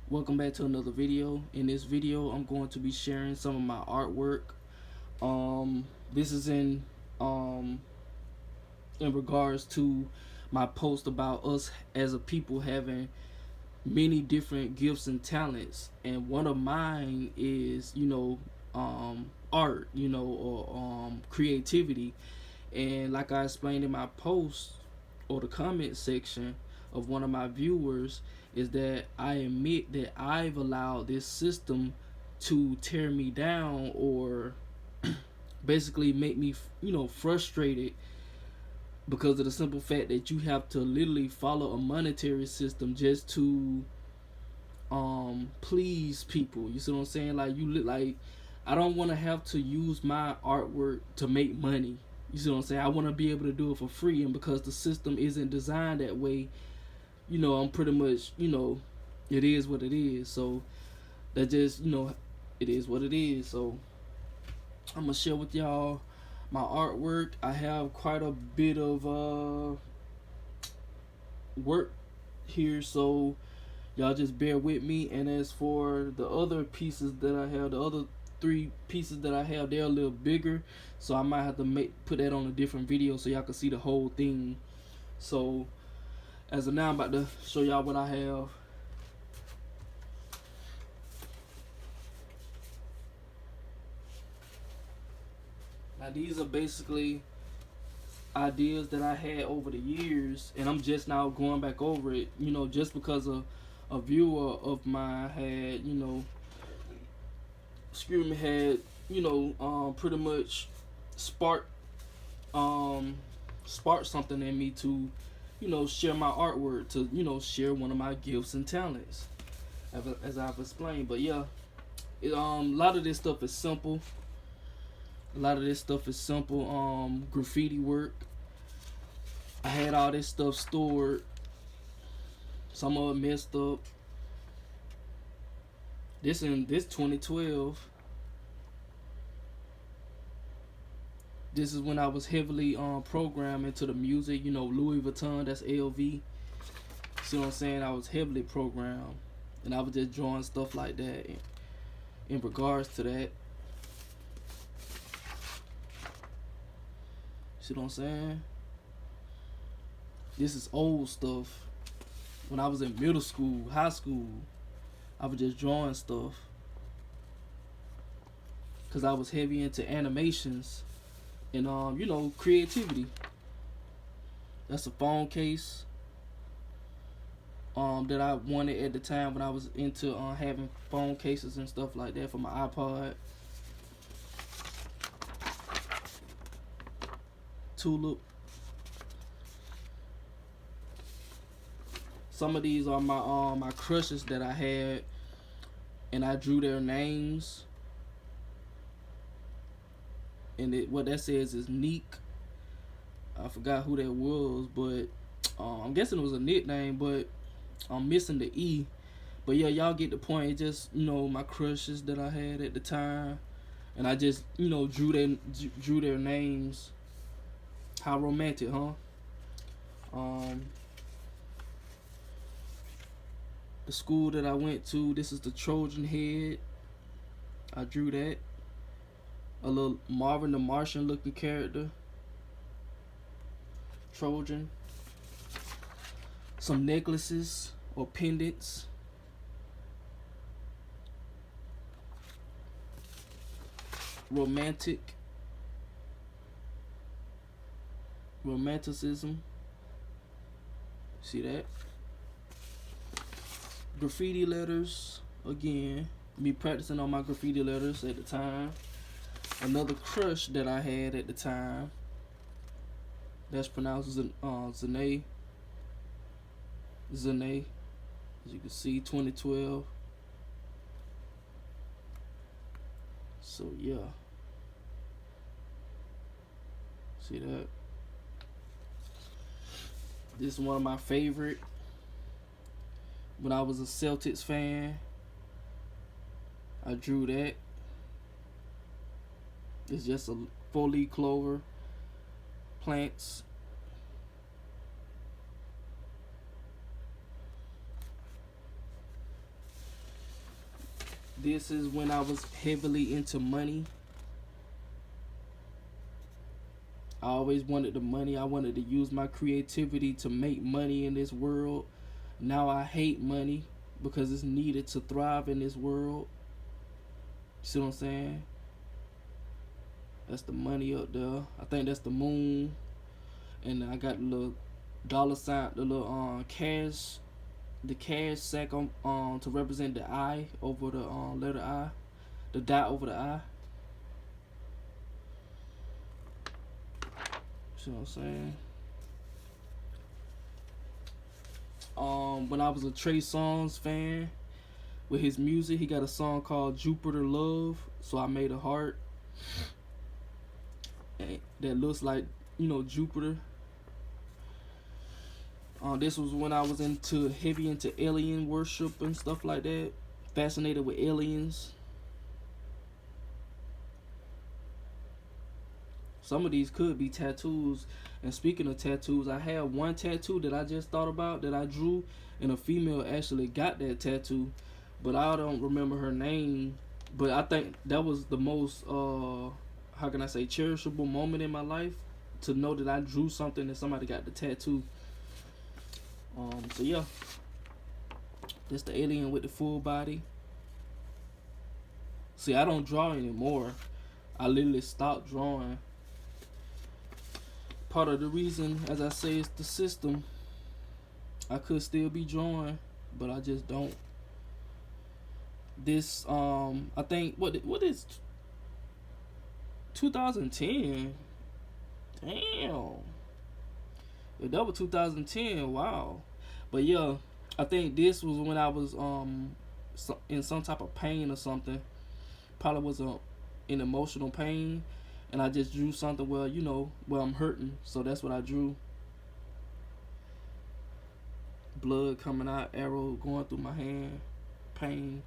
Welcome back to another video. In this video, I'm going to be sharing some of my artwork. This is in regards to my post about us as a people having many different gifts and talents, and one of mine is art, or creativity. And like I explained in my post or the comment section of one of my viewers, is that I admit that I've allowed this system to tear me down, or basically make me frustrated, because of the simple fact that you have to literally follow a monetary system just to please people. You see what I'm saying? Like, you look like, I don't want to have to use my artwork to make money. You see what I'm saying? I want to be able to do it for free, and because the system isn't designed that way, I'm pretty much, it is what it is. So that just, it is what it is. So I'm gonna share with y'all my artwork. I have quite a bit of work here, so y'all just bear with me. And as for the other pieces that I have, the other three pieces that I have, they're a little bigger, so I might have to put that on a different video so y'all can see the whole thing. So as of now, I'm about to show y'all what I have. Now these are basically ideas that I had over the years, and I'm just now going back over it, just because a viewer of mine had, had, pretty much sparked spark something in me to, share my artwork, to, share one of my gifts and talents, as I've explained. But yeah, a lot of this stuff is simple. A lot of this stuff is simple. Graffiti work. I had all this stuff stored. Some of it messed up. This 2012. This is when I was heavily programmed into the music. Louis Vuitton, that's LV. See what I'm saying? I was heavily programmed, and I was just drawing stuff like that in regards to that. See what I'm saying? This is old stuff. When I was in middle school, high school, I was just drawing stuff, because I was heavy into animations and creativity. That's a phone case that I wanted at the time when I was into having phone cases and stuff like that for my iPod. Tulip. Some of these are my crushes that I had, and I drew their names. And what that says is Neek. I forgot who that was, but I'm guessing it was a nickname, but I'm missing the E. But yeah, y'all get the point. It just, my crushes that I had at the time, and I just, drew their names. How romantic, huh? The school that I went to, this is the Trojan head. I drew that. A little Marvin the Martian looking character. Trojan. Some necklaces or pendants. Romanticism. See that? Graffiti letters. Again, me practicing on my graffiti letters at the time. Another crush that I had at the time. That's pronounced Zane. Zane. As you can see, 2012. So yeah. See that? This is one of my favorite. When I was a Celtics fan, I drew that. It's just a 4-leaf clover, plants. This is when I was heavily into money. I always wanted the money. I wanted to use my creativity to make money in this world. Now I hate money because it's needed to thrive in this world. See what I'm saying? That's the money up there. I think that's the moon. And I got the little dollar sign, the little cash, the cash sack on to represent the I over the letter I, the dot over the I. See what I'm saying? When I was a Trey Songz fan, with his music, he got a song called Jupiter Love. So I made a heart that looks like, Jupiter. This was when I was heavy into alien worship and stuff like that. Fascinated with aliens. Some of these could be tattoos. And speaking of tattoos, I had one tattoo that I just thought about that I drew, and a female actually got that tattoo, but I don't remember her name. But I think that was the most how can I say, cherishable moment in my life, to know that I drew something and somebody got the tattoo. So yeah, that's the alien with the full body. See, I don't draw anymore. I literally stopped drawing. Part of the reason, as I say, is the system. I could still be drawing, but I just don't. This I think what is 2010? Damn. If that was 2010, wow. But yeah, I think this was when I was in some type of pain or something. Probably was in emotional pain, and I just drew something where I'm hurting. So that's what I drew. Blood coming out, arrow going through my hand, pain.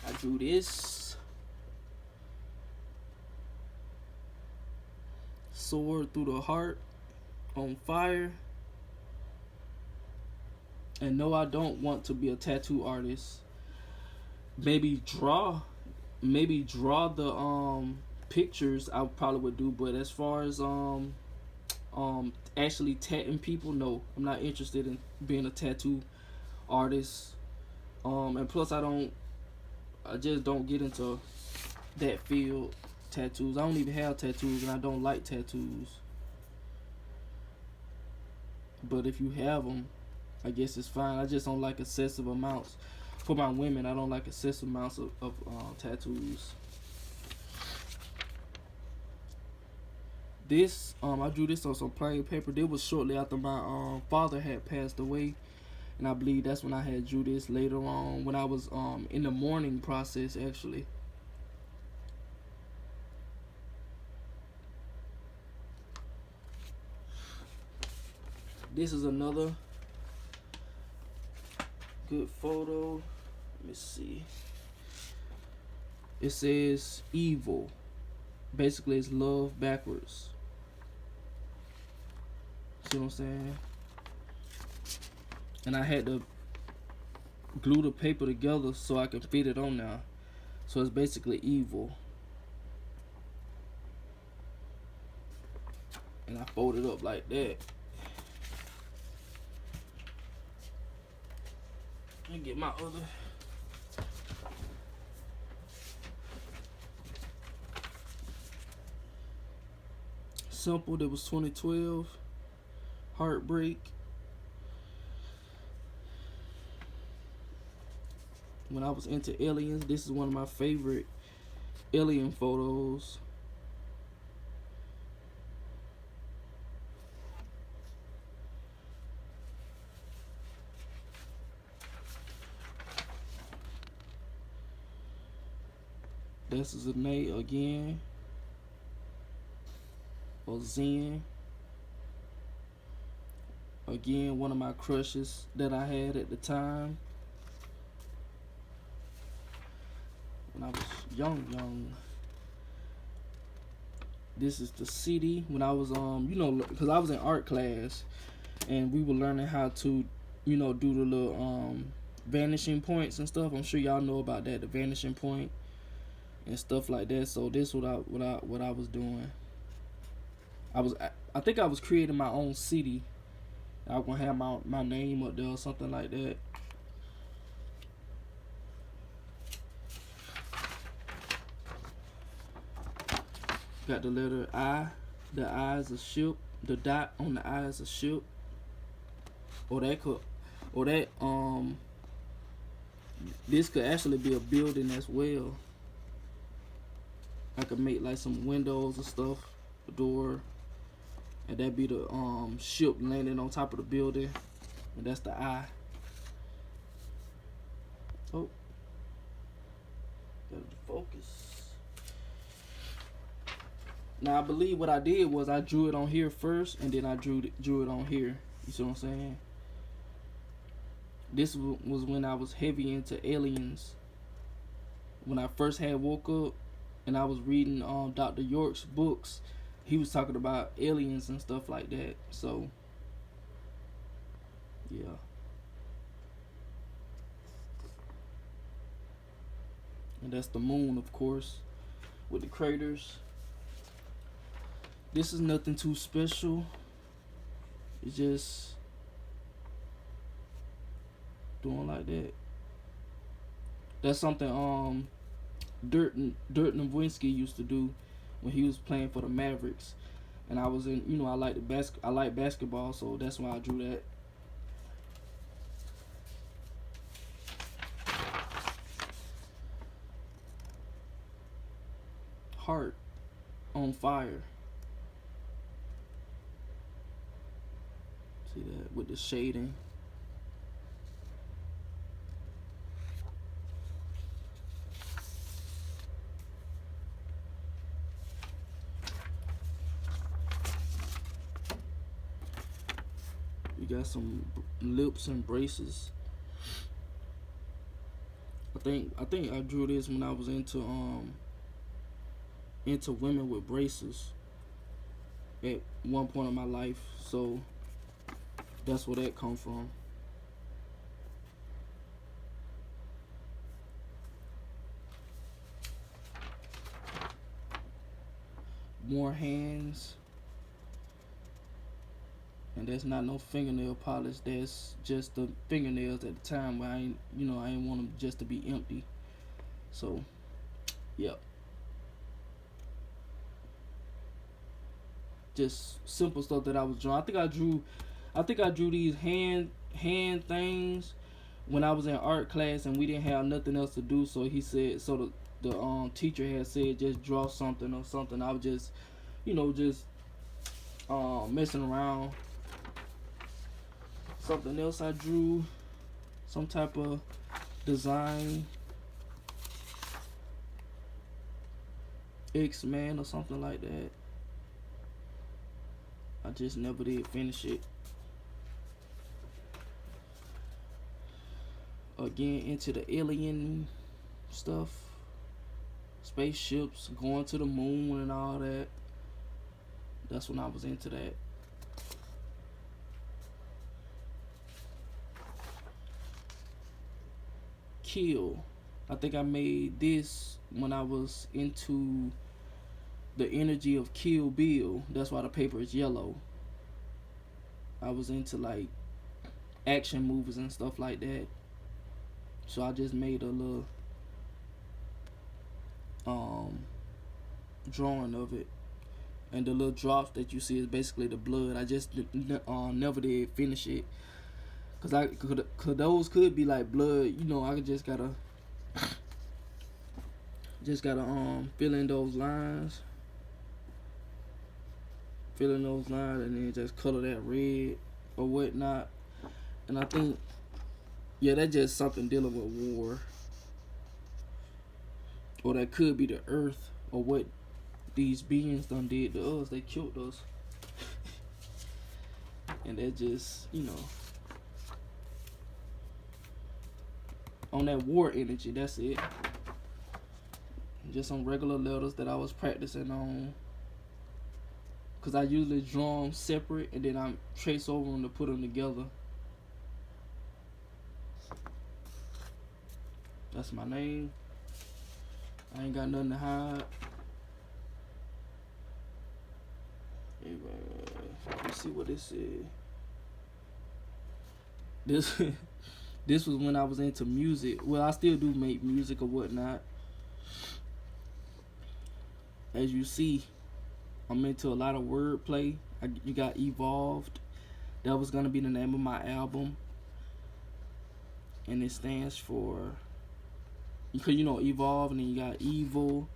I drew this. Sword through the heart, on fire. And no, I don't want to be a tattoo artist. Maybe draw the pictures I probably would do, but as far as actually tatting people, no, I'm not interested in being a tattoo artist. And plus I just don't get into that field. Tattoos, I don't even have tattoos, and I don't like tattoos. But if you have them, I guess it's fine. I just don't like excessive amounts. For my women, I don't like excessive amounts of tattoos. This, I drew this on some plain paper. This was shortly after my father had passed away, and I believe that's when I had drew this later on, when I was in the mourning process, actually. This is another good photo. Let me see. It says evil. Basically, it's love backwards. See what I'm saying? And I had to glue the paper together so I could fit it on now. So it's basically evil. And I fold it up like that. Let me get my other. Simple, that was 2012. Heartbreak. When I was into aliens, this is one of my favorite alien photos. This is a Nate again. Or Zen. Again, one of my crushes that I had at the time. When I was young. This is the city. When I was because I was in art class, and we were learning how to, do the little vanishing points and stuff. I'm sure y'all know about that, the vanishing point and stuff like that. So this what I was doing. I think I was creating my own city. I was gonna have my name up there or something like that. Got the letter I. The I is a ship. The dot on the I is a ship. Or that this could actually be a building as well. I could make like some windows and stuff, a door, and that'd be the ship landing on top of the building, and that's the I. Oh, gotta focus. Now I believe what I did was I drew it on here first, and then I drew it on here. You see what I'm saying? This was when I was heavy into aliens. When I first had woke up, and I was reading Dr. York's books, he was talking about aliens and stuff like that. So, yeah. And that's the moon, of course, with the craters. This is nothing too special. It's just doing like that. That's something Dirk Nowitzki used to do when he was playing for the Mavericks, and I was in, I like basketball, so that's why I drew that. Heart on fire. See that with the shading. We got some lips and braces. I think I drew this when I was into women with braces at one point in my life, so that's where that come from. More hands. And that's not no fingernail polish. That's just the fingernails at the time where I ain't want them just to be empty. So, yep. Just simple stuff that I was drawing. I think I drew these hand things when I was in art class and we didn't have nothing else to do. So he said, so the teacher had said just draw something or something. I was just, messing around. Something else I drew, some type of design, X-Men or something like that. I just never did finish it. Again, into the alien stuff, spaceships, going to the moon and all that. That's when I was into that. Kill. I think I made this when I was into the energy of Kill Bill. That's why the paper is yellow. I was into like action movies and stuff like that. So I just made a little drawing of it. And the little drops that you see is basically the blood. I just never did finish it. Cause those could be like blood, I just gotta fill in those lines, and then just color that red or whatnot. And I think, yeah, that's just something dealing with war, or that could be the earth, or what these beings done did to us. They killed us, and that just on that war energy. That's it. Just some regular letters that I was practicing on, because I usually draw them separate and then I trace over them to put them together. That's my name. I ain't got nothing to hide. Let's see what this is. This this was when I was into music. Well, I still do make music or whatnot. As you see, I'm into a lot of wordplay. You got Evolved. That was gonna be the name of my album, and it stands for, because you know, evolve, and then you got evil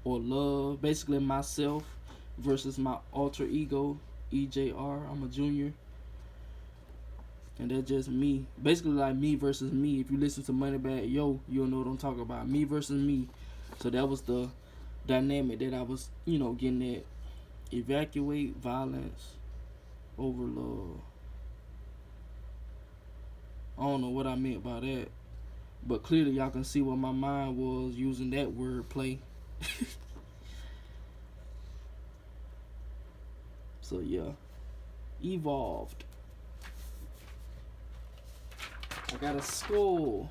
or love. Basically, myself versus my alter ego, EJR. I'm a junior, and that's just me. Basically, like me versus me. If you listen to Moneybagg Yo, you'll know what I'm talking about. Me versus me. So that was the dynamic that I was, getting at. Evacuate violence over love. I don't know what I meant by that, but clearly y'all can see what my mind was using that word play. So yeah, evolved. I got a skull,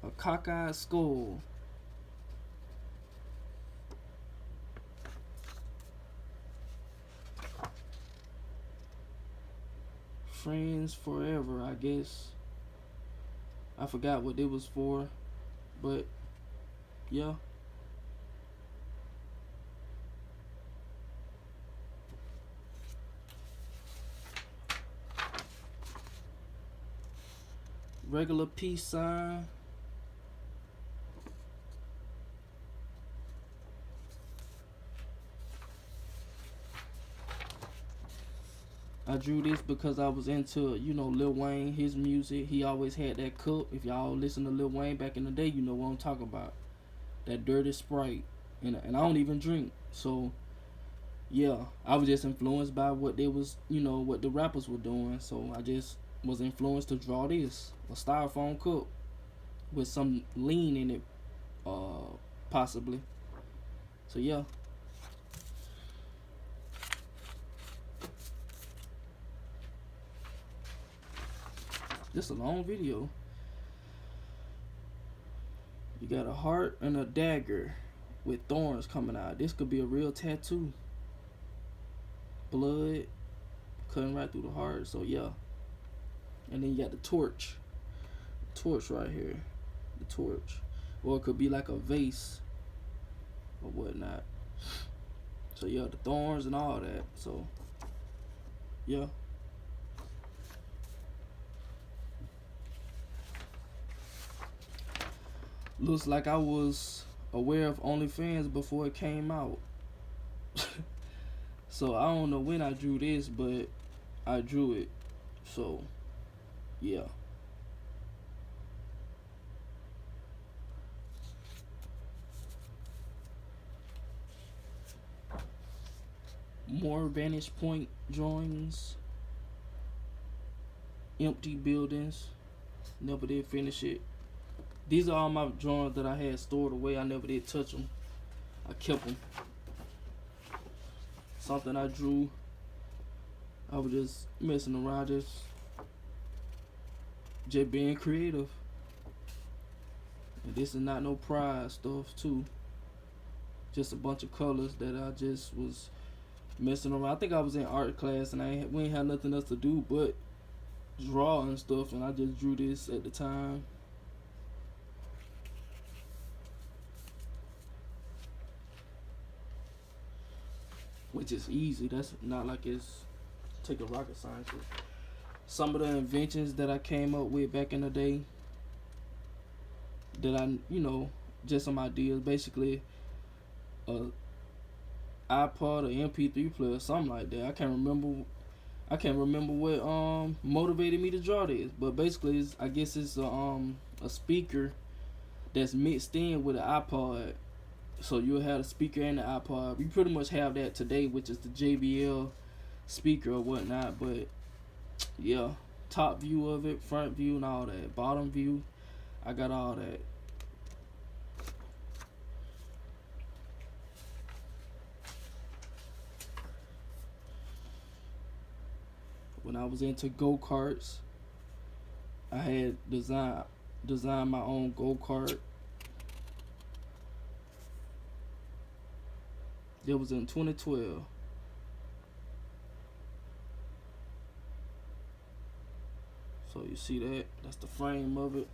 a cockeyed skull. Friends forever, I guess. I forgot what it was for, but yeah. Regular peace sign. I drew this because I was into, Lil Wayne, his music. He always had that cup. If y'all listen to Lil Wayne back in the day, you know what I'm talking about. That dirty Sprite. And I don't even drink. So, yeah, I was just influenced by what they was, what the rappers were doing. So I just was influenced to draw this. A styrofoam cup with some lean in it, possibly. So, yeah. This a long video. You got a heart and a dagger with thorns coming out. This could be a real tattoo. Blood cutting right through the heart. So yeah. And then you got the torch. Torch right here. The torch. Or it could be like a vase or whatnot. So yeah, the thorns and all that. So yeah. Looks like I was aware of OnlyFans before it came out. So I don't know when I drew this, but I drew it. So yeah. More vantage point drawings. Empty buildings. Never did finish it. These are all my drawings that I had stored away. I never did touch them. I kept them. Something I drew. I was just messing around, just being creative. And this is not no pride stuff too. Just a bunch of colors that I just was messing around. I think I was in art class and we ain't had nothing else to do but draw and stuff, and I just drew this at the time. Which is easy. That's not like it's take a rocket science. Some of the inventions that I came up with back in the day, that I, just some ideas. Basically, a iPod or MP3 player, something like that. I can't remember what motivated me to draw this, but basically, I guess it's a speaker that's mixed in with an iPod. So you'll have the speaker and the iPod. We pretty much have that today, which is the JBL speaker or whatnot. But yeah, top view of it, front view and all that, bottom view, I got all that. When I was into go-karts, I had designed my own go-kart. It was in 2012. So you see that? That's the frame of it.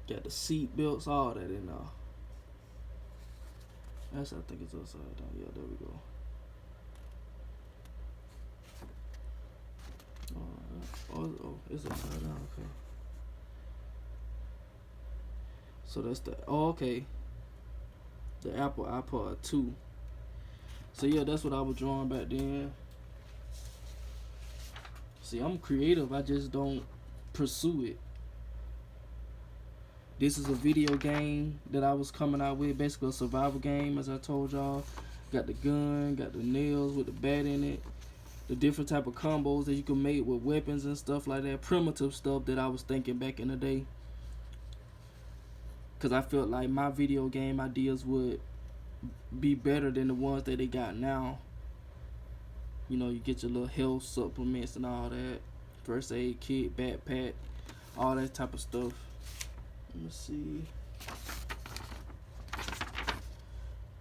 Got the seat belts, all that in there. Actually, I think it's upside down. Yeah, there we go. Oh, it's upside down. Okay. So that's the okay. The Apple iPod 2. So yeah, that's what I was drawing back then. See, I'm creative. I just don't pursue it. This is a video game that I was coming out with, basically a survival game, as I told y'all. Got the gun, got the nails with the bat in it, the different type of combos that you can make with weapons and stuff like that. Primitive stuff that I was thinking back in the day. Because I felt like my video game ideas would be better than the ones that they got now. You know, you get your little health supplements and all that. First aid kit, backpack, all that type of stuff. Let me see.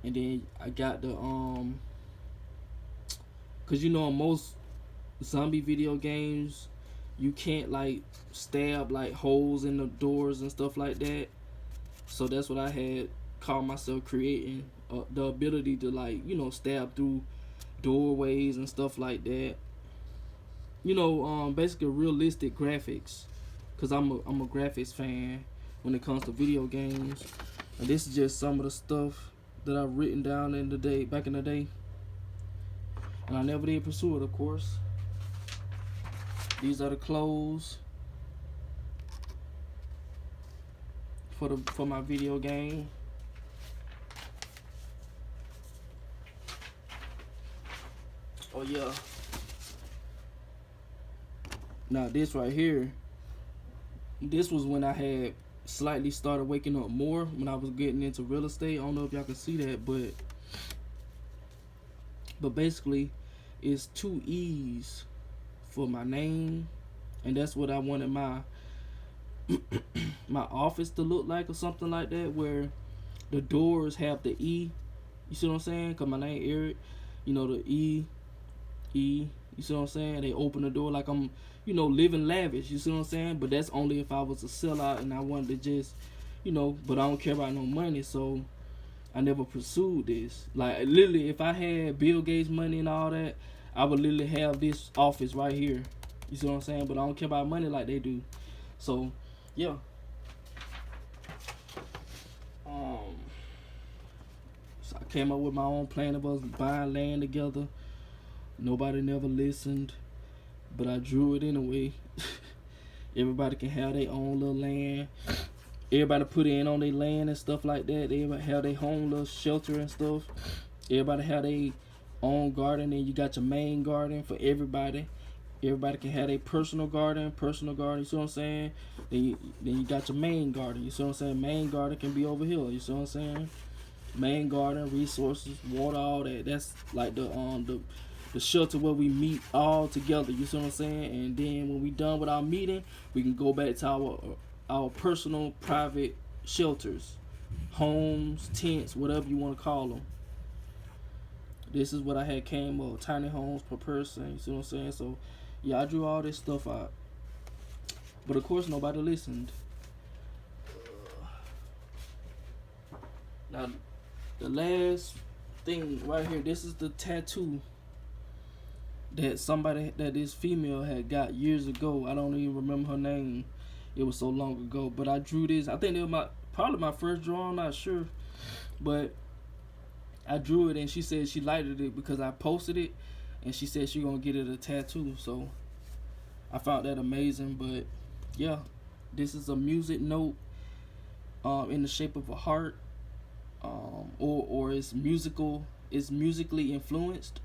And then I got the cause you know in most zombie video games you can't like stab like holes in the doors and stuff like that. So that's what I had called myself creating, the ability to like, you know, stab through doorways and stuff like that. You know, basically realistic graphics, cause I'm a graphics fan when it comes to video games. And this is just some of the stuff that I've written down in the day, back in the day. And I never did pursue it, of course. These are the clothes for my video game. Oh yeah. Now this right here, this was when I had slightly started waking up more, when I was getting into real estate. I don't know if y'all can see that, but basically it's 2 E's for my name, and that's what I wanted my my office to look like, or something like that, where the doors have the E. You see what I'm saying? Cause my name Eric, you know, the E. You see what I'm saying? They open the door like I'm, you know, living lavish. You see what I'm saying? But that's only if I was a sellout and I wanted to just, you know, but I don't care about no money, so I never pursued this. Like literally, if I had Bill Gates money and all that, I would literally have this office right here. You see what I'm saying? But I don't care about money like they do. So, yeah. So I came up with my own plan of us buying land together. Nobody never listened, but I drew it anyway. Everybody can have their own little land. Everybody put in on their land and stuff like that. Everybody have their own little shelter and stuff. Everybody have their own garden, and you got your main garden for everybody. Everybody can have their personal garden, you see what I'm saying? Then you got your main garden, you see what I'm saying? Main garden can be over here, you see what I'm saying? Main garden, resources, water, all that. That's like the shelter where we meet all together, you see what I'm saying? And then when we done with our meeting, we can go back to our personal private shelters, homes, tents, whatever you want to call them. This is what I had came up, tiny homes per person, you see what I'm saying? So yeah, I drew all this stuff out, but of course nobody listened. Now the last thing right here, this is the tattoo that this female had got years ago. I don't even remember her name. It was so long ago. But I drew this. I think it was probably my first drawing, not sure. But I drew it, and she said she liked it because I posted it, and she said she gonna get it a tattoo. So I found that amazing. But yeah, this is a music note in the shape of a heart, or it's musically influenced.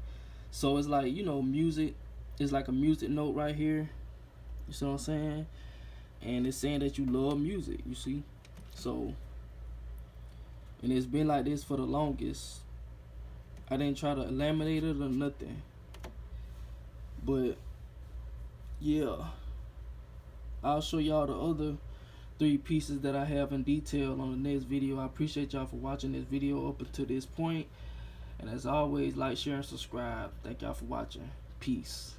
So it's like, you know, music is like a music note right here. You see what I'm saying? And it's saying that you love music, you see? So, and it's been like this for the longest. I didn't try to laminate it or nothing. But yeah, I'll show y'all the other 3 pieces that I have in detail on the next video. I appreciate y'all for watching this video up until this point. And as always, like, share, and subscribe. Thank y'all for watching. Peace.